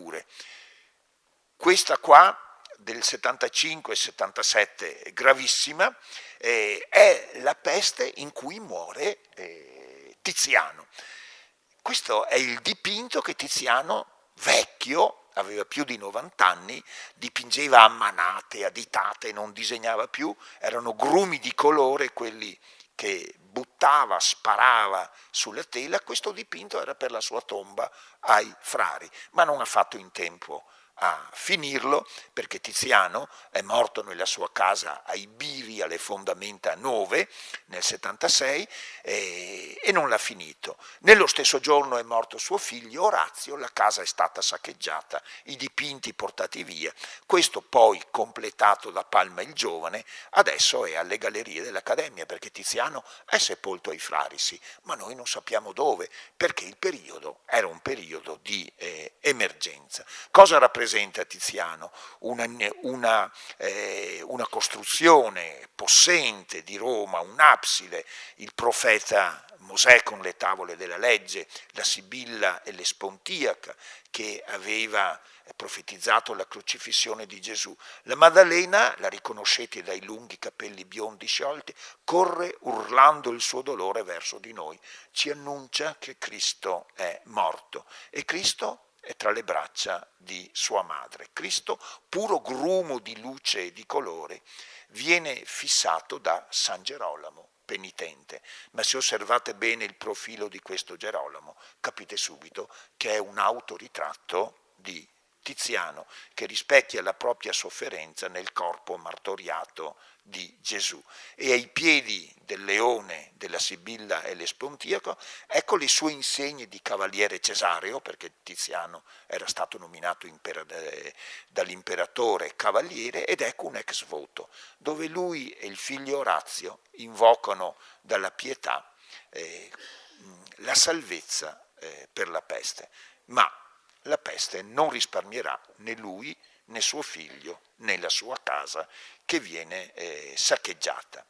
figure. Questa qua del 75-77, gravissima, è la peste in cui muore Tiziano. Questo è il dipinto che Tiziano, vecchio, aveva più di 90 anni, dipingeva a manate, a ditate, non disegnava più, erano grumi di colore quelli che buttava, sparava sulla tela. Questo dipinto era per la sua tomba ai frari, ma non ha fatto in tempo a finirlo, perché Tiziano è morto nella sua casa ai Bivi, alle fondamenta 9, nel 76, e non l'ha finito. Nello stesso giorno è morto suo figlio Orazio, la casa è stata saccheggiata, i dipinti portati via. Questo poi, completato da Palma il Giovane, adesso è alle gallerie dell'Accademia, perché Tiziano è sepolto ai frari, sì, ma noi non sappiamo dove, perché il periodo era un periodo di emergenza. Cosa rappresenta Tiziano? Una costruzione possente di Roma, un'abside, il profeta Mosè con le tavole della legge, la Sibilla e l'Espontiaca che aveva profetizzato la crocifissione di Gesù. La Maddalena, la riconoscete dai lunghi capelli biondi sciolti, corre urlando il suo dolore verso di noi, ci annuncia che Cristo è morto e Cristo è tra le braccia di sua madre. Cristo, puro grumo di luce e di colore, viene fissato da San Gerolamo, penitente. Ma se osservate bene il profilo di questo Gerolamo, capite subito che è un autoritratto di Tiziano, che rispecchia la propria sofferenza nel corpo martoriato di Gesù. E ai piedi del leone, della Sibilla e l'Espontiaco, ecco le sue insegne di cavaliere Cesareo, perché Tiziano era stato nominato dall'imperatore cavaliere, ed ecco un ex voto, dove lui e il figlio Orazio invocano dalla pietà la salvezza per la peste. Ma la peste non risparmierà né lui né suo figlio né la sua casa, che viene saccheggiata.